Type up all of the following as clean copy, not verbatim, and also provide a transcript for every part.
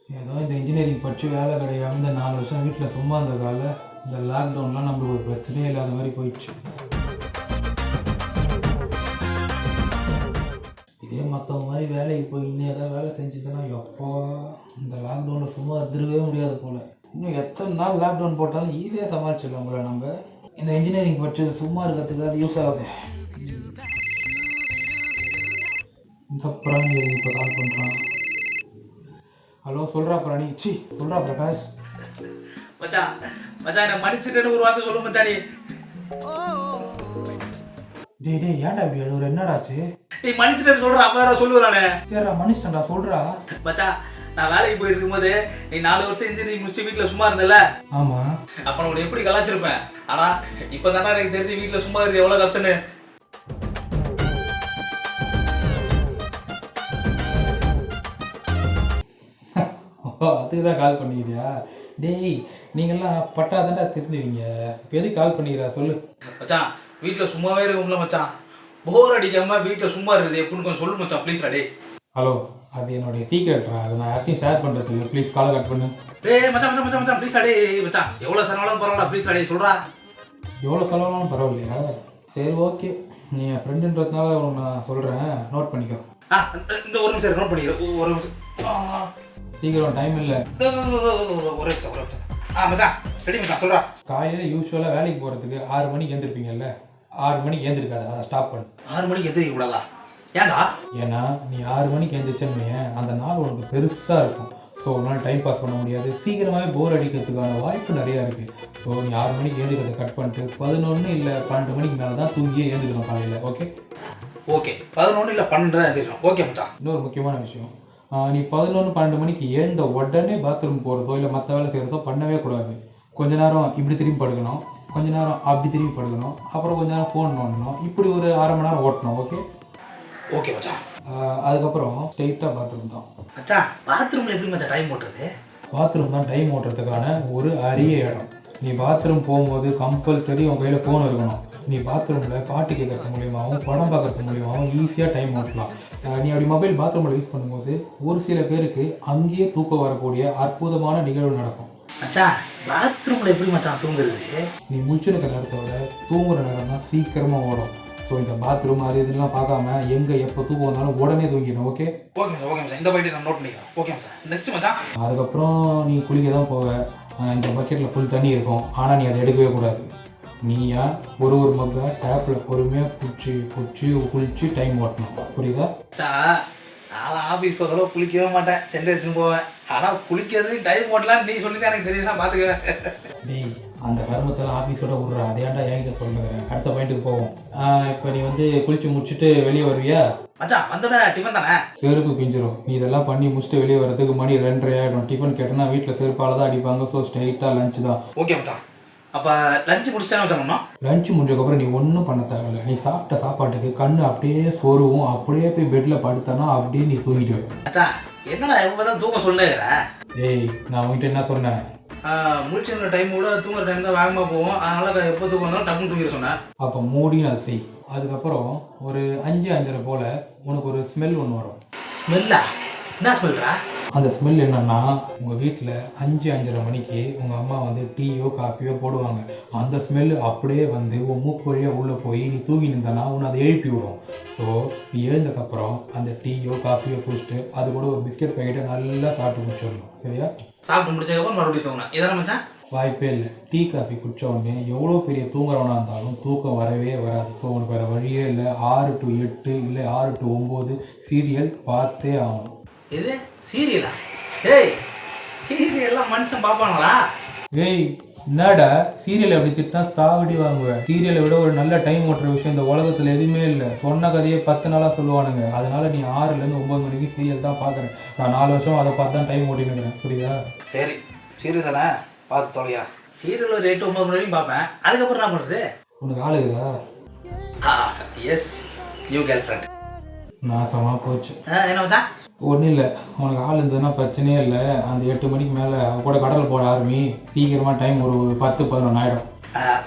ஏதோ இந்த இன்ஜினியரிங் படித்து வேலை கிடைக்காம இந்த 4 வருஷம் வீட்டில் சும்மா இருந்ததால் இந்த லாக்டவுன்லாம் நம்மளுக்கு ஒரு பிரச்சனையே இல்லாத மாதிரி போயிடுச்சு. இதே மற்றவங்க மாதிரி வேலைக்கு போய் இன்னும் ஏதாவது வேலை செஞ்சுதுன்னா எப்போ இந்த லாக்டவுனில் சும்மா இருந்துருக்கவே முடியாது போல். இன்னும் எத்தனை நாள் லாக்டவுன் போட்டாலும் ஈஸியாக சமாளிச்சிடலாம் போல. நம்ம இந்த இன்ஜினியரிங் படித்தது சும்மா இருக்கிறதுக்கு அது யூஸ் ஆகுது. இந்த பிராணி இப்போ கால் பண்ணுறான். ஹலோ, சொல்கிறா பிராணி. சொல்கிறா பிரகாஷ். மச்சான் மச்சான் என்ன மன்னிச்சுட்டு ஒரு வார்த்தை சொல்லு மச்சான். டேய் ஏன்டா இப்படி எழுதுற? என்னடாச்சு? நீ மன்னிச்சுட்டு சொல்ற அப்ப சொல்லுவானே. சரிடா மன்னிச்சிட்டா, சொல்றா. மச்சான் நான் வேலைக்கு போயிட்டு இருக்கும்போது நீ 4 வருஷம் இன்ஜினியரிங் முடிச்சு வீட்டில் சும்மா இருந்தல. ஆமா. அப்ப நான் உன்னை எப்படி கலாச்சிருப்பேன். ஆனா இப்போ தானே எனக்கு தெரிஞ்சு வீட்டில் சும்மா இருக்கு எவ்வளோ கஷ்டம்னு. அதுக்கு தான் கால் பண்ணிக்கிறியா? டேய் நீங்கள்லாம் பட்டாதாண்டா திருந்துவீங்க. இப்போ எதுக்கு கால் பண்ணிக்கிறா சொல்லு. மச்சான் வீட்டில் சும்மாவே இருக்கும்ல மச்சான். போர் அடிக்காம வீட்டில் சும்மா இருக்குது எப்படின்னு கொஞ்சம் சொல்லு மச்சான் ப்ளீஸ். டே ஹலோ, அது என்னுடைய சீக்ரெட்ரா. அதை நான் யார்ட்டையும் ஷேர் பண்ணுறது இல்லை. ப்ளீஸ் காலை கட் பண்ணு. டேய் மச்சான் மச்சான் மச்சான் மச்சான் ப்ளீஸ். டே மச்சான் எவ்வளோ செலவாலும் பரவாயில்ல ப்ளீஸ். டே சொல்கிறா. எவ்வளோ செலவானாலும் பரவாயில்லையா? சரி ஓகே, நீ என் ஃப்ரெண்டுன்றதுனால உனக்கு நான் சொல்கிறேன், நோட் பண்ணிக்கோ. இந்த ஒரு நிமிஷம் நோட் பண்ணிக்கிறேன். ஒரு நிமிஷம் சீக்கிரம், டைம் இல்லை. ஒரு நிமிஷம். மச்சான் ரெடி மச்சான் சொல்கிறா. காலையில் யூஸ்வலாக வேலைக்கு போகிறதுக்கு 6 மணிக்கு எழுந்திருப்பீங்கல்ல. 6 மணிக்கு எழுந்திருக்காது, அதை ஸ்டாப் பண்ணு. 6 மணிக்கு எந்திரிக்க கூடாதா? ஏன்டா? ஏன்னா நீ 6 மணிக்கு எழுந்திரிச்சேன்னு அந்த நாள் உனக்கு பெருசாக இருக்கும். ஸோ ஒரு நாள் டைம் பாஸ் பண்ண முடியாது. சீக்கிரமாகவே போர் அடிக்கிறதுக்கான வாய்ப்பு நிறையா இருக்குது. ஸோ நீ 6 மணிக்கு எழுந்திருக்கிறத கட் பண்ணிட்டு 11 இல்லை 12 மணிக்கு மேலே தான் தூங்கியே எழுந்திருக்கணும் காலையில். ஓகே 11 இல்லை 12 தான் எழுந்திருக்கணும். ஓகே மச்சான். இன்னொரு முக்கியமான விஷயம், நீ 11-12 மணிக்கு எழுந்த உடனே பாத்ரூம் போகிறதோ இல்லை மற்ற வேலை செய்கிறதோ பண்ணவே கூடாது. கொஞ்ச நேரம் இப்படி திரும்பி படுக்கணும், கொஞ்ச நேரம் அப்படி திரும்பி படுக்கணும், அப்புறம் கொஞ்ச நேரம் ஃபோன் நோண்டணும். இப்படி ஒரு 1/2 மணி நேரம் ஓட்டணும். ஓகே மச்சான். அதுக்கப்புறம் ஸ்ட்ரெயிட்டாக பாத்ரூம் தான். மச்சான் பாத்ரூமில் எப்படி மச்சான் டைம் ஓட்டுறது? பாத்ரூம் தான் டைம் ஓட்டுறதுக்கான ஒரு அரிய இடம். நீ பாத்ரூம் போகும்போது கம்பல்சரி உன் கையில் ஃபோன் இருக்கணும். நீ பாத்ரூமில் பாட்டு கேட்கறது மூலியமாகவும் படம் பார்க்கறது மூலியமாகவும் ஈஸியாக டைம் ஓட்டலாம். நீ அப்படி மொபைல் பாத்ரூமில் யூஸ் பண்ணும்போது ஒரு சில பேருக்கு அங்கேயே தூக்கம் வரக்கூடிய அற்புதமான நிகழ்வு நடக்கும். மச்சான் பாத்ரூமில் எப்படி மச்சான் தூங்குறது? நீ முழிச்சிருக்க நேரத்தை விட தூங்குற நேரம் தான் சீக்கிரமாக ஓடும். ஸோ இந்த பாத்ரூம் அது இதெல்லாம் பார்க்காம எங்கே எப்போ தூக்கம் வந்தாலும் உடனே தூங்கிடணும். ஓகே மச்சான். இந்த பாயிண்ட் நான் நோட் பண்ணிக்கிறேன். ஓகே மச்சான். நெக்ஸ்ட் மச்சான். அதுக்கப்புறம் நீ குளிக்க தான் போவ. இந்த பக்கெட்டில் ஃபுல் தண்ணி இருக்கும், ஆனால் நீ அதை எடுக்கவே கூடாது. நீயா ஒரு மக்கை டேப்பில் பொறுமையாக குளிச்சு டைம் ஓட்டணும். புரியுதா? நான் ஆஃபீஸ் போகிறதோ குளிக்கவே மாட்டேன், சென்ட் அடிச்சுன்னு போவேன். ஆனால் குளிக்கிறதுலையும் டைம் ஓட்டலான்னு நீ சொல்லி தான் எனக்கு தெரியுது. நான் பார்த்துக்குவேன். டேய் அந்த கர்மத்தில் ஆஃபீஸோட விட்ற அதையாண்டா என்கிட்ட சொல்லுங்க. அடுத்த பாயிண்ட்டுக்கு போவோம். இப்போ நீ குளிச்சு முடிச்சுட்டு வெளியே வருவியா? மச்சான் வந்தோடனே டிஃபன் தானே? செருப்பு பிஞ்சிரும். நீ இதெல்லாம் பண்ணி முடிச்சுட்டு வெளியே வரதுக்கு மணி 2:30 ஆகிடும். டிஃபன் கேட்டோன்னா வீட்டில் செருப்பால் தான் அடிப்பாங்க. ஸோ ஸ்ட்ரைட்டாக லஞ்சு தான். ஓகே மச்சான். அப்போ லஞ்சு முடிச்சுட்டேன்னு வச்சோம்னா? லஞ்சு முடிஞ்சதுக்கப்புறம் நீ ஒன்றும் பண்ண தேவையில்லை. நீ சாப்பிட்ட சாப்பாட்டுக்கு கண்ணு அப்படியே சொருவும், அப்படியே போய் பெட்டில் படுத்தானா அப்படியே நீ தூங்கிடுவேன். மச்சான் என்னடா எப்போ தான் தூங்க சொல்லுங்கிறேன்? ஏய் நான் உங்ககிட்ட என்ன சொன்னேன்? முடிச்சுற டைம் கூட தூங்குற டைம் தான் வேகமாக போவோம். அதனால் எப்போ தூக்கம் வந்தாலும் டக்குன்னு தூங்கிட சொன்னேன். அப்போ மூடின்னு அதை செய். அதுக்கப்புறம் ஒரு 5-5:30 போல் உனக்கு ஒரு ஸ்மெல் ஒன்று வரும். ஸ்மெல்லா? என்ன ஸ்மெல்ரா? அந்த ஸ்மெல் என்னன்னா, உங்கள் வீட்டில் 5-5:30 மணிக்கு உங்கள் அம்மா டீயோ காஃபியோ போடுவாங்க. அந்த ஸ்மெல்லு அப்படியே உன் மூக்கு வழியாக உள்ளே போய் நீ தூங்கி நின்றனா உன்னை அதை எழுப்பி விடும். ஸோ நீ எழுந்ததுக்கப்புறம் அந்த டீயோ காஃபியோ குடிச்சிட்டு அது கூட ஒரு பிஸ்கெட் பேக்கெட்டை நல்லா சாப்பிட்டு முடிச்சிடணும். சரியா? சாப்பிட்டு முடிச்சதுக்கப்புறம் மறுபடியும் தூங்கணும். இதான மச்சான்? வாய்ப்பே இல்லை. டீ காஃபி குடித்த உடனே எவ்வளோ பெரிய தூங்குறவனாக இருந்தாலும் தூக்கம் வரவே வராது. ஸோ உனக்கு வேறு வழியே இல்லை. 6 to 8 இல்லை 6 to 9 சீரியல் பார்த்தே ஆகணும். எது சீரியலா? ஏய் சீரியல்லாம் மனுஷன் பார்ப்பாங்களா? ஏய் என்னடா சீரியல் அப்படி திட்டினா சாவடி வாங்குவேன். சீரியலை விட ஒரு நல்ல டைம் ஓட்டுற விஷயம் இந்த உலகத்தில் எதுவுமே இல்லை. சொன்ன கதையை 10 நாளாக சொல்லுவானுங்க. அதனால நீ 6லேருந்து 9 மணிக்கு சீரியல் தான் பார்க்குறேன். நான் 4 வருஷம் அதை பார்த்து தான் டைம் ஓட்டினுக்கிறேன். புரியுதா? சரி சீரியல் தானே பார்த்து தொலையா. சீரியல் ஒரு 8-9 மணி வரைக்கும் பார்ப்பேன். அதுக்கப்புறம் என்ன பண்ணுறது? உனக்கு ஆளுக்குதா? Yes new girlfriend. நாசமாக போச்சு. என்ன மச்சான்? ஒன்றும் இல்லை, உனக்கு ஆள் இருந்ததுன்னா பிரச்சனையே இல்லை. அந்த 8 மணிக்கு மேலே கூட கடல் போட ஆரம்பி. சீக்கிரமாக டைம் ஒரு 10-11 ஆகிடும்.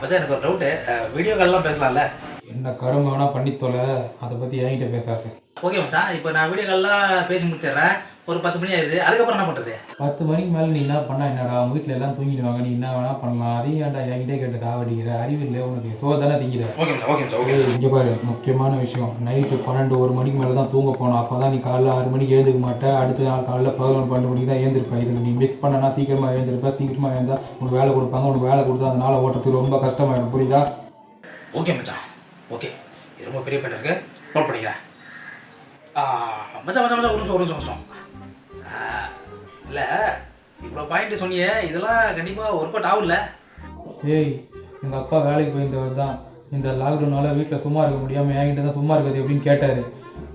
மச்சான் எனக்கு ஒரு டவுட்டு. வீடியோ கால்லாம் பேசலாம்ல? என்ன கரும்பு வேணால் பண்ணி தொலை, அதை பற்றி என்கிட்ட பேசாது. ஓகே மச்சான். இப்போ நான் வீடியோ கால்லாம் பேசி முடிச்சிடுறேன். ஒரு 10 மணி ஆயிடுது, அதுக்கப்புறம் என்ன பண்ணுறது? 10 மணிக்கு மேலே நீ என்ன பண்ணா என்னடா? அவங்க வீட்டில் எல்லாம் தூங்கிடுவாங்க, நீ என்ன வேணா பண்ணலாம். அதையும் ஏன்டா என்கிட்டே கேட்டு சாவடிக்கிற? அறிவு இல்லை உனக்கு? சோறு தானே திங்கிற. ஓகே மச்சான், ஓகே மச்சான், ஓகே. இங்கே பாரு, முக்கியமான விஷயம், நைட்டு 12-1 மணிக்கு மேலே தான் தூங்க போனோம். அப்போ தான் நீ காலைல 6 மணிக்கு எழுந்துக்க மாட்டேன். அடுத்த நாள் காலைல 11-12 மணிக்கு தான் எழுந்திருப்பேன். இதில் நீ மிஸ் பண்ணனா சீக்கிரமாக எழுந்திருப்பேன். சீக்கிரமாக எழுந்தா உனக்கு வேலை கொடுப்பாங்க. உனக்கு வேலை கொடுத்தா அந்த நாளை ஓட்டுறதுக்கு ரொம்ப கஷ்டமாயிடும். புரியுதா? ஓகே மச்சான், ஓகே. இது ரொம்ப பெரிய பையன் இருக்கு, நோட் பண்ணிக்கிறேன். மச்சான் மச்சான் மச்சான், ஒரு நிமிஷம். இல்லை, இவ்வளோ பாயிண்ட் சொன்னியே, இதெல்லாம் கண்டிப்பாக ஒர்க் அவுட் ஆகும்ல? ஏய், எங்கள் அப்பா வேலைக்கு போயிருந்தவர் தான் இந்த லாக்டவுனால் வீட்டில் சும்மா இருக்க முடியாமல் என்கிட்ட தான் சும்மா இருக்கிறது எப்படின்னு கேட்டார்.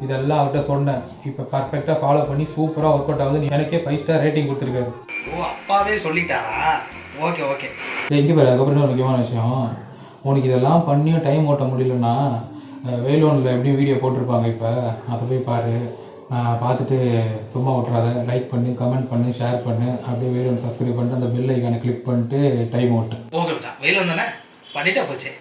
இதெல்லாம் அவர்கிட்ட சொன்னேன். இப்போ பர்ஃபெக்டாக ஃபாலோ பண்ணி சூப்பராக ஒர்க் அவுட் ஆகுது. எனக்கே 5 ஸ்டார் ரேட்டிங் கொடுத்துருக்காரு. ஓ, அப்பாவே சொல்லிட்டாரா? Okay okay. எங்கே பாரு, அதுக்கப்புறம் இன்னொரு முக்கியமான விஷயம், உனக்கு இதெல்லாம் பண்ணியும் டைம் ஓட்ட முடியலன்னா வேலோனில் எப்படியும் வீடியோ போட்டிருப்பாங்க. இப்போ அதை போய் பாரு. பார்த்துட்டு சும்மா விட்றாத. லைக் பண்ணு, கமெண்ட் பண்ணு, ஷேர் பண்ணு. அப்படியே வேலோன் சப்ஸ்கிரைப் பண்ணிட்டு அந்த பெல் ஐக்கானை கிளிக் பண்ணிட்டு டைம் ஓட்டு. ஓகே மச்சான், வெயில் வந்தானே பண்ணிட்டா போச்சு.